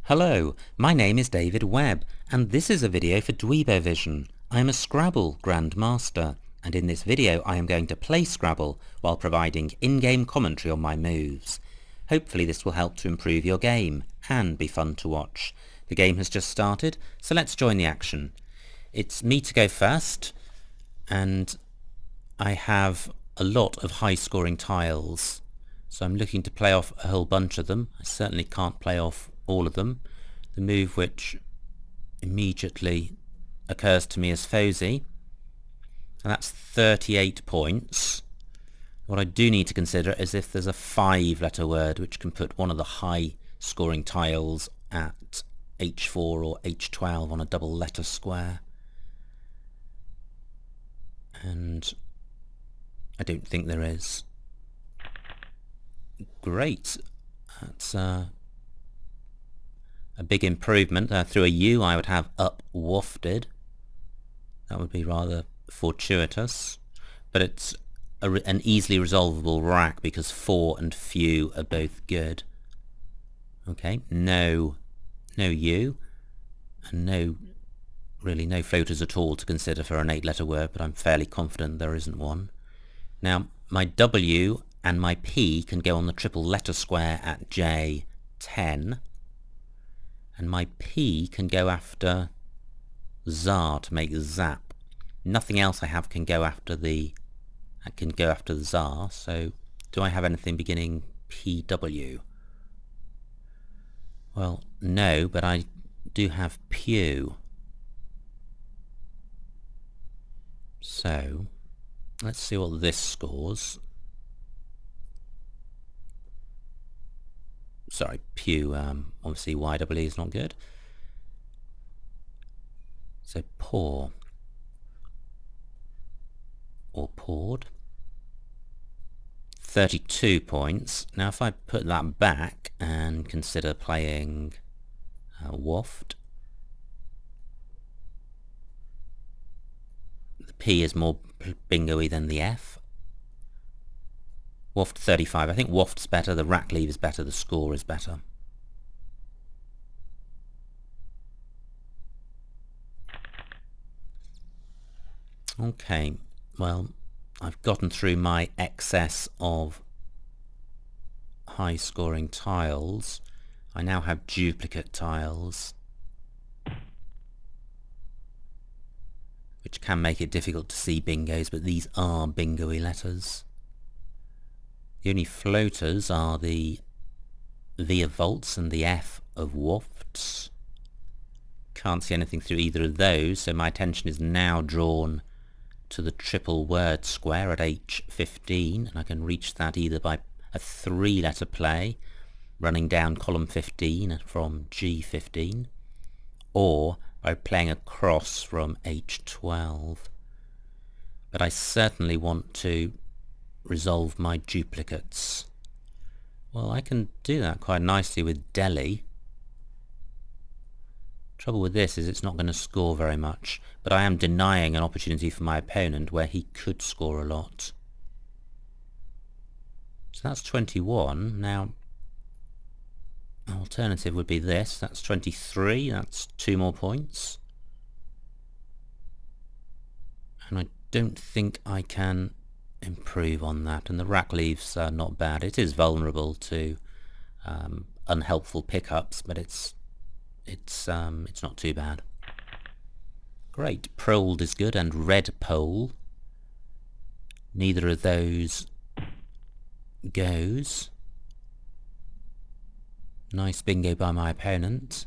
Hello, my name is David Webb, and this is a video for Dweebovision. I am a Scrabble grandmaster, and in this video I am going to play Scrabble while providing in-game commentary on my moves. Hopefully this will help to improve your game, and be fun to watch. The game has just started, so let's join the action. It's me to go first, and I have a lot of high-scoring tiles, so I'm looking to play off a whole bunch of them. I certainly can't play off all of them. The move which immediately occurs to me is Fozy, and that's 38 points. What I do need to consider is if there's a 5-letter word which can put one of the high scoring tiles at H4 or H12 on a double letter square, and I don't think there is. Great, that's a big improvement. Through a U I would have up wafted. That would be rather fortuitous, but it's an easily resolvable rack because for and few are both good. Okay, no U, and really no floaters at all to consider for an 8-letter word, but I'm fairly confident there isn't one. Now my W and my P can go on the triple letter square at J10, and my P can go after Za to make Zap. Nothing else I have can go after the Za, so do I have anything beginning PW? Well, no, but I do have Pew. So let's see what this scores. Sorry, Pew, obviously YWE is not good. So Paw, or Pawed, 32 points. Now if I put that back and consider playing Waft, the P is more bingo-y than the F. Waft 35. I think Waft's better, the rack leave is better, the score is better. Okay, well, I've gotten through my excess of high-scoring tiles. I now have duplicate tiles, which can make it difficult to see bingos, but these are bingo-y letters. The only floaters are the V of Volts and the F of Wafts. Can't see anything through either of those, so my attention is now drawn to the triple word square at H15, and I can reach that either by a 3-letter play running down column 15 from G15, or by playing across from H12. But I certainly want to resolve my duplicates. Well, I can do that quite nicely with Delhi. Trouble with this is it's not going to score very much, but I am denying an opportunity for my opponent where he could score a lot. So that's 21. Now, an alternative would be this. That's 23. That's 2 more points. And I don't think I can improve on that, and the rack leaves are not bad. It is vulnerable to unhelpful pickups, but it's not too bad. Great, Prold is good, and Red Pole. Neither of those goes. Nice bingo by my opponent.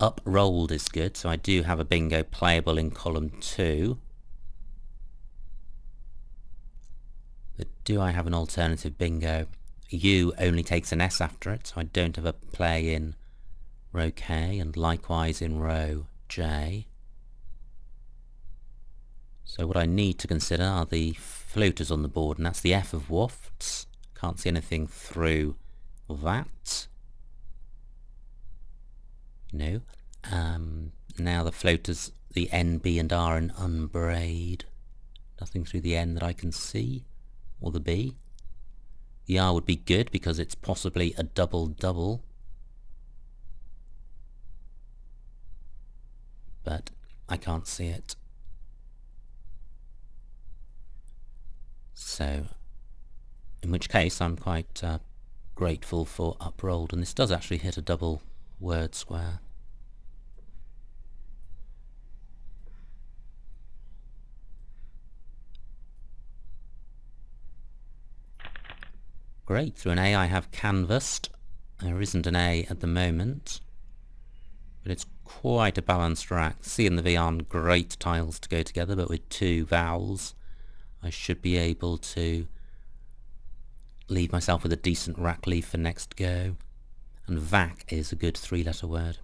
Up Rolled is good, so I do have a bingo playable in column 2. But do I have an alternative bingo? U only takes an S after it, so I don't have a play in row K, and likewise in row J. So what I need to consider are the floaters on the board, and that's the F of Wafts. Can't see anything through that. No. Now the floaters, the N, B and R, and unbraid. Nothing through the N that I can see. Or the B. The R would be good because it's possibly a double-double. but I can't see it. So, in which case I'm quite grateful for uprolled, and this does actually hit a double word square. Great, through an A I have canvassed. There isn't an A at the moment, but it's quite a balanced rack. C and the V aren't great tiles to go together, but with two vowels I should be able to leave myself with a decent rack leaf for next go. And vac is a good three-letter word.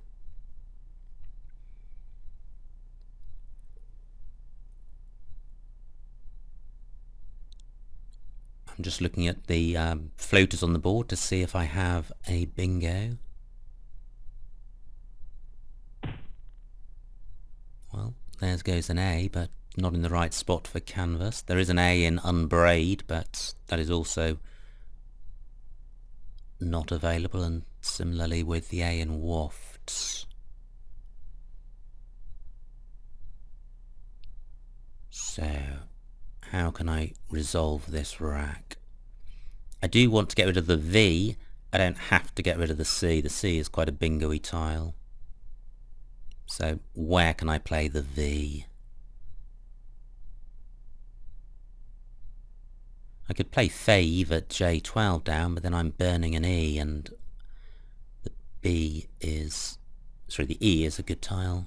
I'm just looking at the floaters on the board to see if I have a bingo. Well, there goes an A, but not in the right spot for canvas. There is an A in unbraid, but that is also not available, and similarly with the A in wafts. So, how can I resolve this rack? I do want to get rid of the V. I don't have to get rid of the C. The C is quite a bingo-y tile. So where can I play the V? I could play fave at J12 down, but then I'm burning an E, and the E is a good tile.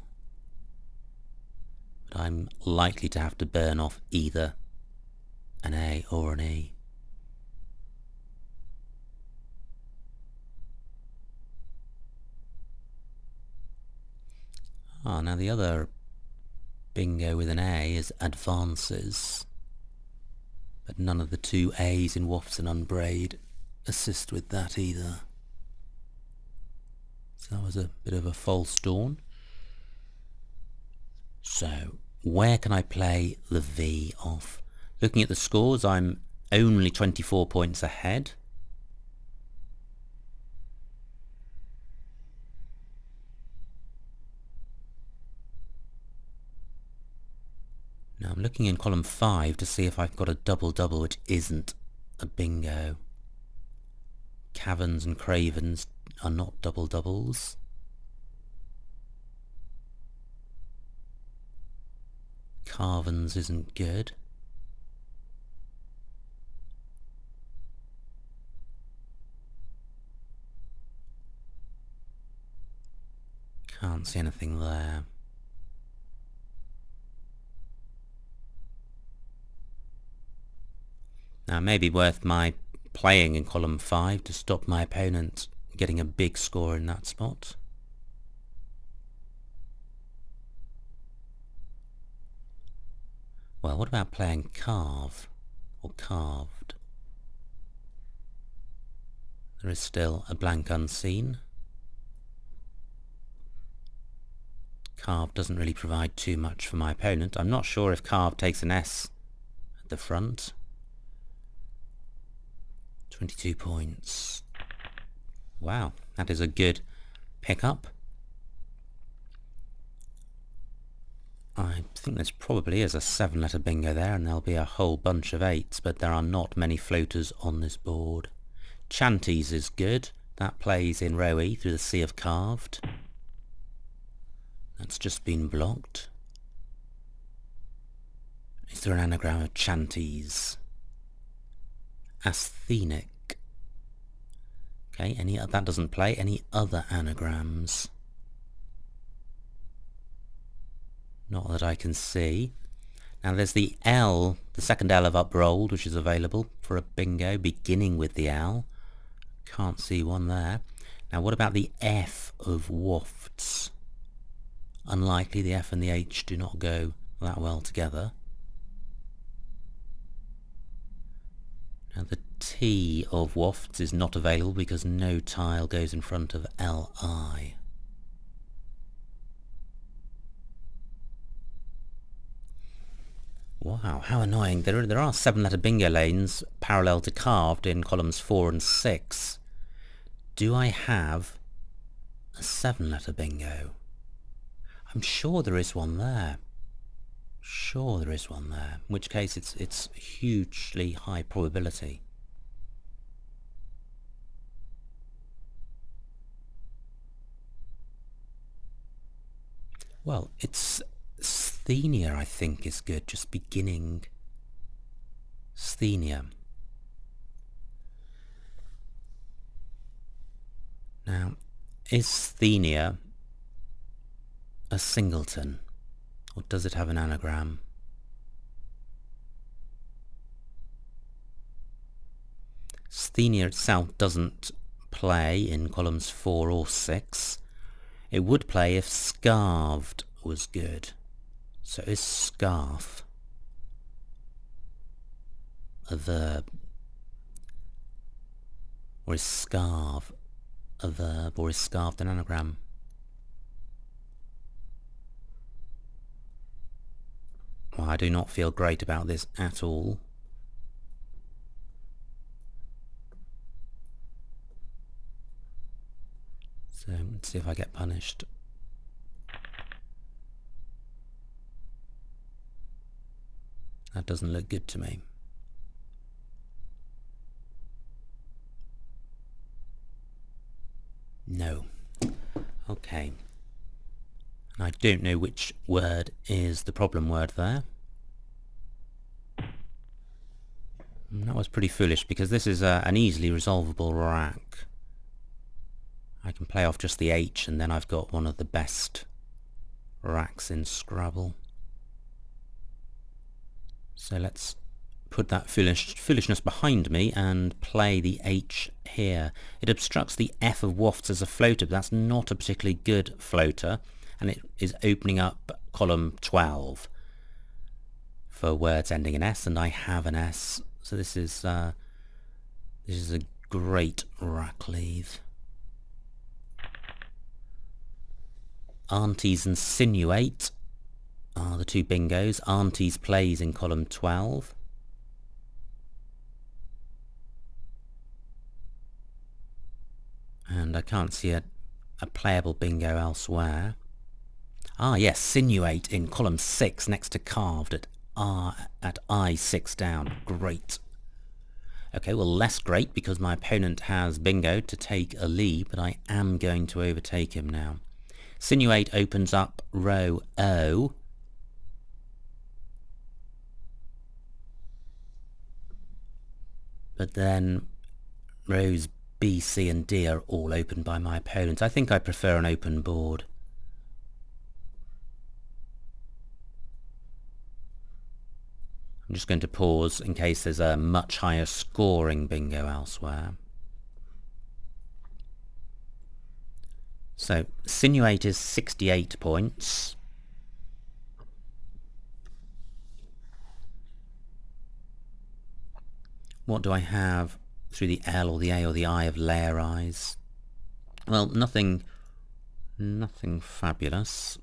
But I'm likely to have to burn off either an A or an E. Now the other bingo with an A is advances, but none of the two A's in wafts and unbraid assist with that either. So that was a bit of a false dawn. So where can I play the V off? Looking at the scores, I'm only 24 points ahead. Now I'm looking in column 5 to see if I've got a double-double, which isn't a bingo. Caverns and cravens are not double-doubles. Carvens isn't good. Can't see anything there. Now it may be worth my playing in column 5 to stop my opponent getting a big score in that spot. Well, what about playing carve or carved? There is still a blank unseen. Carve doesn't really provide too much for my opponent. I'm not sure if carve takes an S at the front. 22 points. Wow, that is a good pickup. I think there's probably is a 7-letter bingo there, and there'll be a whole bunch of 8s, but there are not many floaters on this board. Chanties is good. That plays in row E through the sea of carved. That's just been blocked. Is there an anagram of chanties? Asthenic. Okay, that doesn't play. Any other anagrams? Not that I can see. Now there's the L, the second L of uprolled, which is available for a bingo, beginning with the L. Can't see one there. Now what about the F of wafts? Unlikely, the F and the H do not go that well together. Now the T of wafts is not available because no tile goes in front of LI. Wow, how annoying. There are 7-letter bingo lanes parallel to carved in columns 4 and 6. Do I have a 7-letter bingo? I'm sure there is one there. Sure there is one there. In which case it's hugely high probability. Well, it's Sthenia, I think, is good. Just beginning. Sthenia. Now, is Sthenia a singleton? Or does it have an anagram? Sthenia itself doesn't play in columns 4 or 6. It would play if scarved was good. So is scarf a verb? Or is scarve a verb? Or is scarved an anagram? Well, I do not feel great about this at all. So let's see if I get punished. That doesn't look good to me. No. Okay. And I don't know which word is the problem word there. And that was pretty foolish because this is an easily resolvable rack. I can play off just the H and then I've got one of the best racks in Scrabble. So let's put that foolishness behind me and play the H here. It obstructs the F of wafts as a floater, but that's not a particularly good floater, and it is opening up column 12 for words ending in S, and I have an S, so this is a great rack leave. Aunties insinuate are the two bingos. Aunties plays in column 12. And I can't see a playable bingo elsewhere. Ah yes, sinuate in column 6 next to carved at I6 down. Great. Okay, well less great because my opponent has bingo to take a lead, but I am going to overtake him now. Sinuate opens up row O. But then rows B, C and D are all opened by my opponent. I think I prefer an open board. I'm just going to pause in case there's a much higher scoring bingo elsewhere. So, sinuate is 68 points. What do I have through the L or the A or the I of layer eyes? Well, nothing fabulous,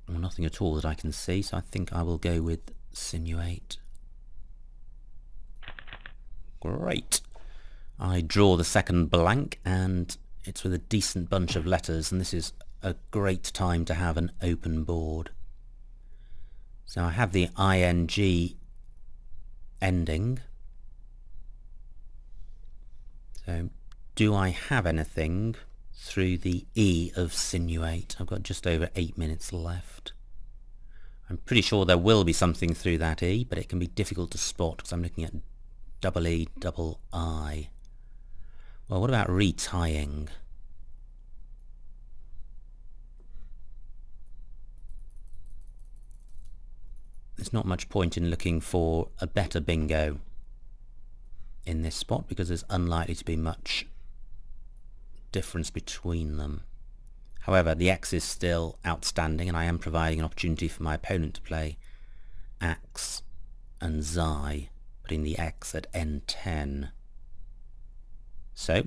or nothing at all that I can see, so I think I will go with sinuate. Great. I draw the second blank, and it's with a decent bunch of letters, and this is a great time to have an open board. So I have the ing ending. So do I have anything through the E of sinuate? I've got just over 8 minutes left. I'm pretty sure there will be something through that E, but it can be difficult to spot because I'm looking at double E, double I. Well, what about retying? There's not much point in looking for a better bingo in this spot because there's unlikely to be much difference between them. However, the X is still outstanding and I am providing an opportunity for my opponent to play Axe and Xi, putting the X at N10. So,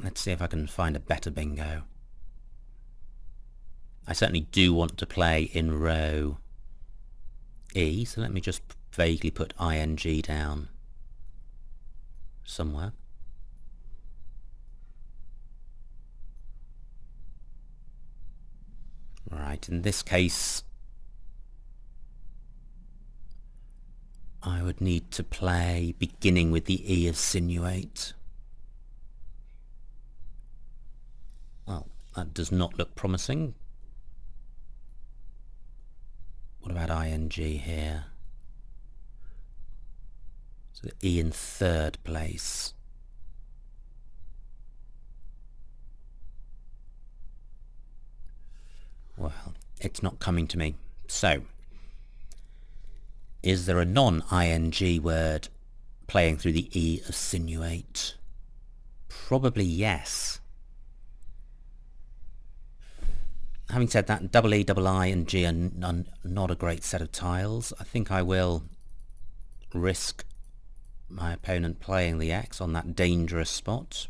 let's see if I can find a better bingo. I certainly do want to play in row E, so let me just vaguely put ing down somewhere. Right, in this case, I would need to play beginning with the E of sinuate. Well, that does not look promising. What about ing here? So the E in third place. Well, it's not coming to me. So, is there a non-ing word playing through the E of sinuate? Probably yes. Having said that, double E, double I and G are not a great set of tiles. I think I will risk my opponent playing the X on that dangerous spot.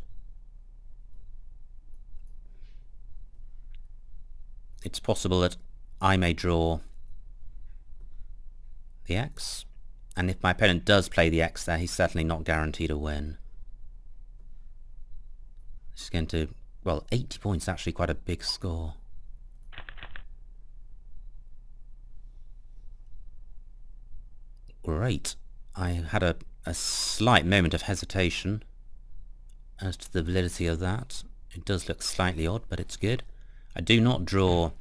It's possible that I may draw the X, and if my opponent does play the X there, he's certainly not guaranteed a win. This is going to, well, 80 points is actually quite a big score. Great. I had a slight moment of hesitation as to the validity of that. It does look slightly odd, but it's good. I do not draw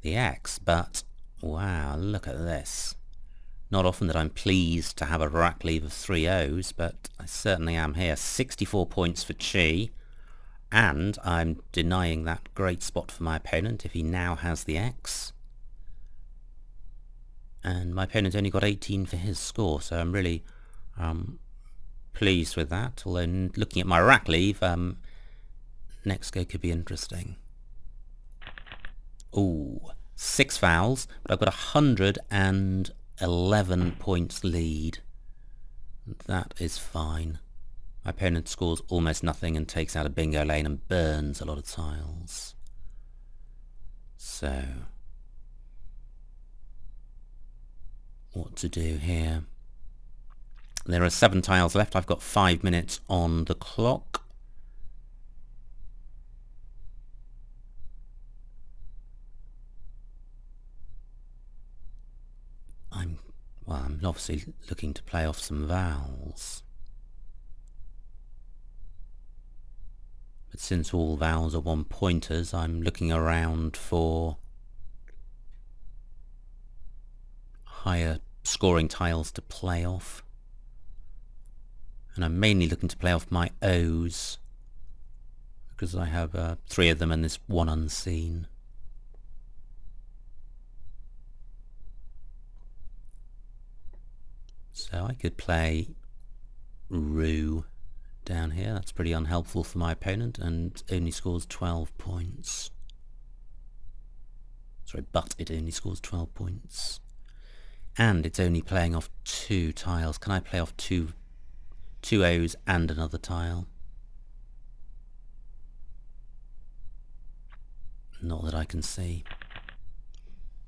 the X, but wow, look at this. Not often that I'm pleased to have a rack leave of 3 O's, but I certainly am here. 64 points for Chi, and I'm denying that great spot for my opponent if he now has the X. And my opponent only got 18 for his score, so I'm really pleased with that. Although looking at my rack leave, next go could be interesting. Ooh, 6 fouls, but I've got 111 points lead. That is fine. My opponent scores almost nothing and takes out a bingo lane and burns a lot of tiles. So, what to do here? There are 7 tiles left. I've got 5 minutes on the clock. I'm obviously looking to play off some vowels. But since all vowels are 1-pointers, I'm looking around for higher scoring tiles to play off. And I'm mainly looking to play off my O's, because I have 3 of them and this 1 unseen. So I could play Roo down here. That's pretty unhelpful for my opponent and only scores 12 points. Sorry, but it only scores 12 points. And it's only playing off 2 tiles. Can I play off two O's and another tile? Not that I can see.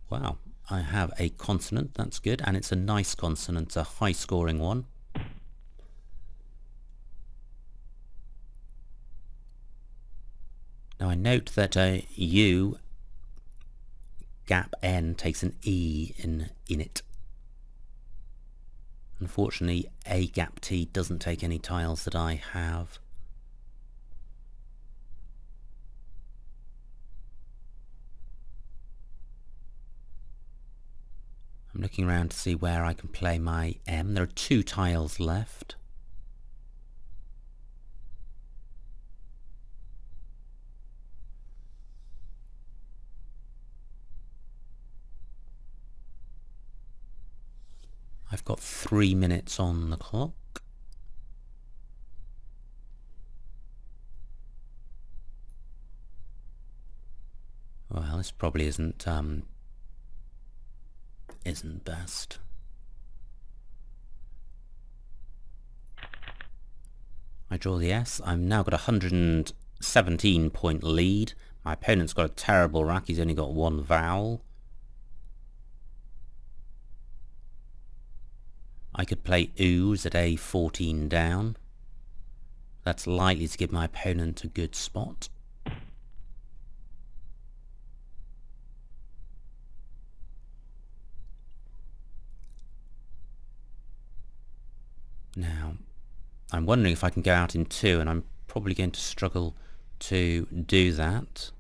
Wow. I have a consonant, that's good, and it's a nice consonant, a high scoring one. Now I note that U gap N takes an E in it. Unfortunately, A gap T doesn't take any tiles that I have. I'm looking around to see where I can play my M. There are 2 tiles left. I've got 3 minutes on the clock. Well, this probably isn't best. I draw the S. I've now got a 117 point lead. My opponent's got a terrible rack. He's only got 1 vowel. I could play Ooze at A14 down. That's likely to give my opponent a good spot. Now, I'm wondering if I can go out in 2, and I'm probably going to struggle to do that.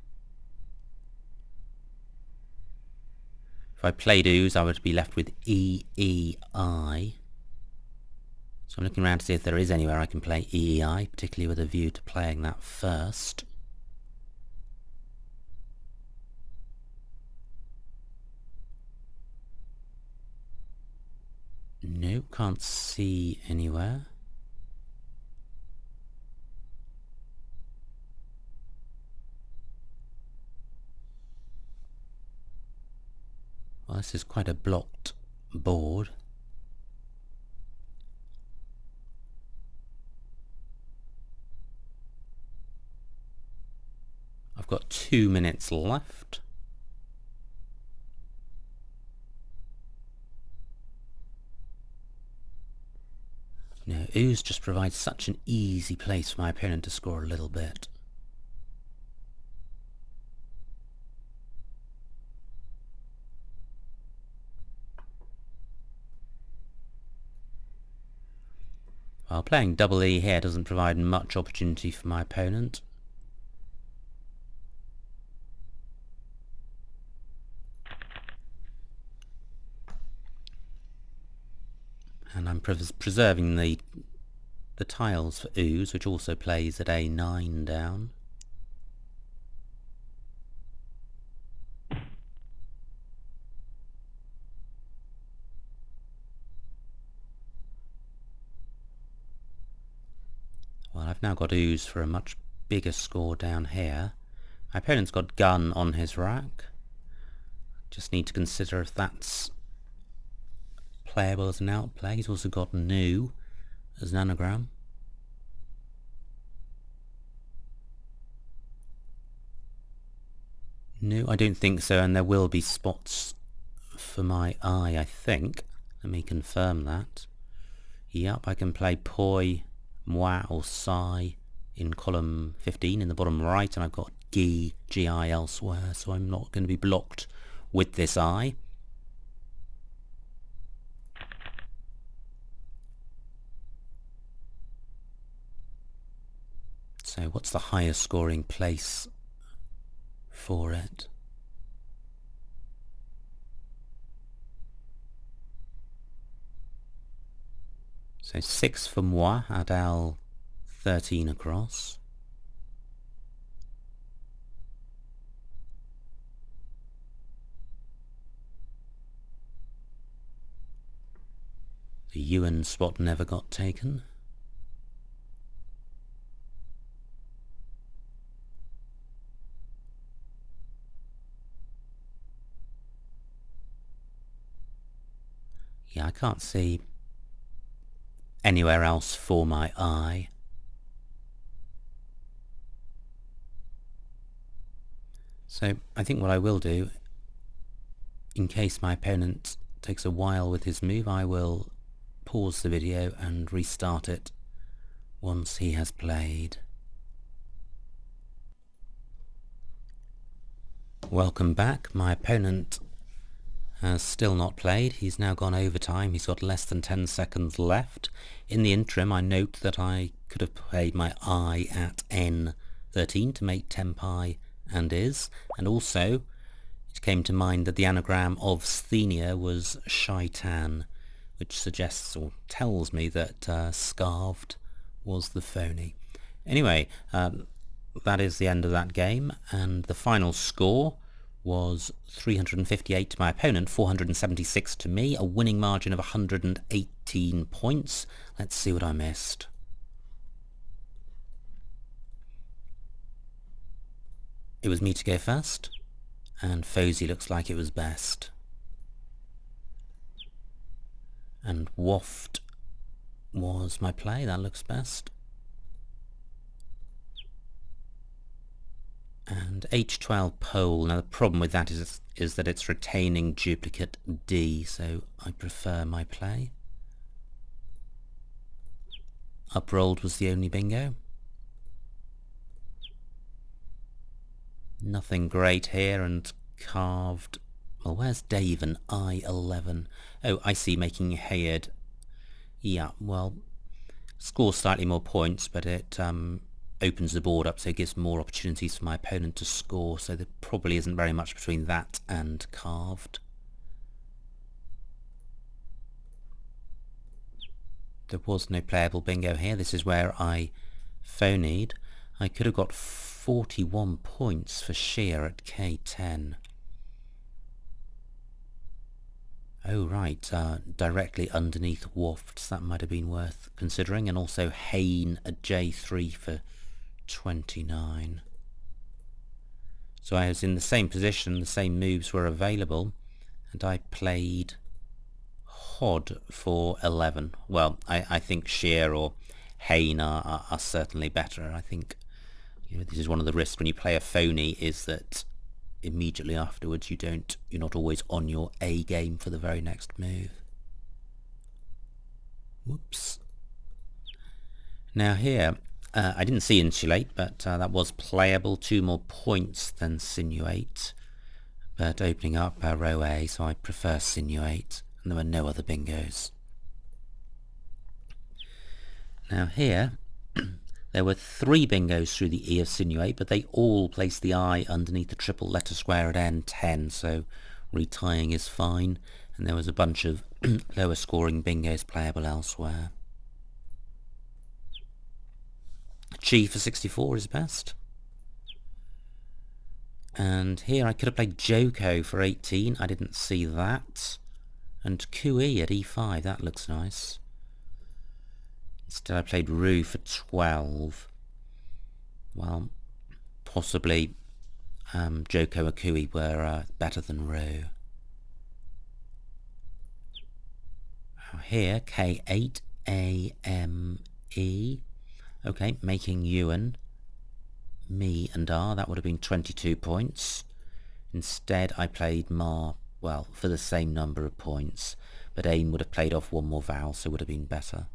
If I played ooze, I would be left with E, E, I. So I'm looking around to see if there is anywhere I can play E, E, I, particularly with a view to playing that first. No, can't see anywhere. Well, this is quite a blocked board. I've got 2 minutes left. No, ooze just provides such an easy place for my opponent to score a little bit. While playing double E here doesn't provide much opportunity for my opponent. And I'm preserving the tiles for ooze, which also plays at A9 down. Well, I've now got ooze for a much bigger score down here. My opponent's got gun on his rack. Just need to consider if that's playable as an outplay. He's also got new as an anagram. No, I don't think so, and there will be spots for my I think. Let me confirm that. Yep, I can play poi, moi or sai in column 15 in the bottom right, and I've got gi, gi elsewhere, so I'm not going to be blocked with this I. So what's the highest scoring place for it? So 6 for moi at L 13 across. The Ewan spot never got taken. Yeah, I can't see anywhere else for my I. So I think what I will do, in case my opponent takes a while with his move, I will pause the video and restart it once he has played. Welcome back. My opponent has still not played. He's now gone overtime. He's got less than 10 seconds left. In the interim, I note that I could have played my I at N13 to make tempi and is, and also it came to mind that the anagram of Sthenia was shaitan, which suggests or tells me that scarved was the phony. Anyway, that is the end of that game, and the final score was 358 to my opponent, 476 to me, a winning margin of 118 points. Let's see what I missed. It was me to go first, and Fozy looks like it was best. And waft was my play, that looks best. And H12 pole, now the problem with that is that it's retaining duplicate D, so I prefer my play. Uprolled was the only bingo. Nothing great here, and carved. Well, where's Dave and I11? Oh, I see, making Hayed. Yeah, well, Scores slightly more points, but it opens the board up, so it gives more opportunities for my opponent to score, so there probably isn't very much between that and carved. There was no playable bingo here. This is where I phonied. I could have got 41 points for sheer at K10. Oh right, directly underneath wafts, that might have been worth considering, and also Hain at J3 for 29. So I was in the same position, the same moves were available, and I played Hod for 11. Well, I think Sheer or Hain are certainly better. I think this is one of the risks when you play a phony, is that immediately afterwards you're not always on your A game for the very next move. Whoops. Now here, I didn't see Insulate, but that was playable, 2 more points than Sinuate, but opening up row A, so I prefer Sinuate, and there were no other bingos. Now here, there were 3 bingos through the E of Sinuate, but they all placed the I underneath the triple letter square at N10, so retying is fine, and there was a bunch of lower scoring bingos playable elsewhere. Chi for 64 is best. And here I could have played Joko for 18, I didn't see that. And Kui at E5, that looks nice. Instead I played Roux for 12. Well, possibly Joko or Kui were better than Roux. Here, K8, A, M, E. Okay, making Yuan, me and R, that would have been 22 points. Instead I played Ma, well, for the same number of points, but Aim would have played off 1 more vowel, so it would have been better.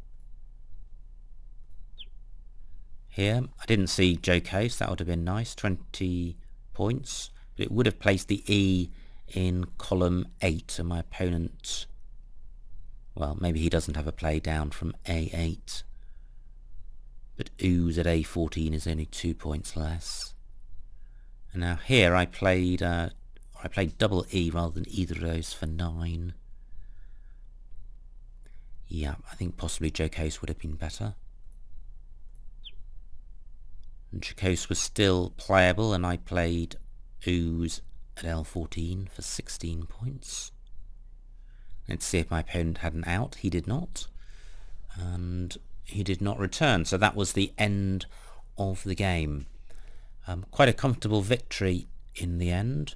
Here, I didn't see Joko, so that would have been nice, 20 points. But it would have placed the E in column 8, and my opponent, well, maybe he doesn't have a play down from A8. But Ooze at A14 is only 2 points less. And now here I played double E rather than either of those for 9. Yeah, I think possibly Joko's would have been better. And Joko's was still playable, and I played Ooze at L14 for 16 points. Let's see if my opponent had an out. He did not. And he did not return, so that was the end of the game. Quite a comfortable victory in the end.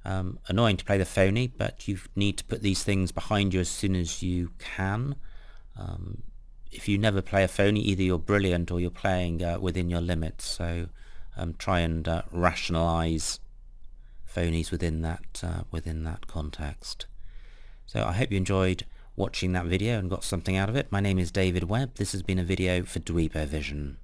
Annoying to play the phony, but you need to put these things behind you as soon as you can. If you never play a phony, either you're brilliant or you're playing within your limits, so try and rationalise phonies within that context. So I hope you enjoyed watching that video and got something out of it. My name is David Webb. This has been a video for Dweebovision.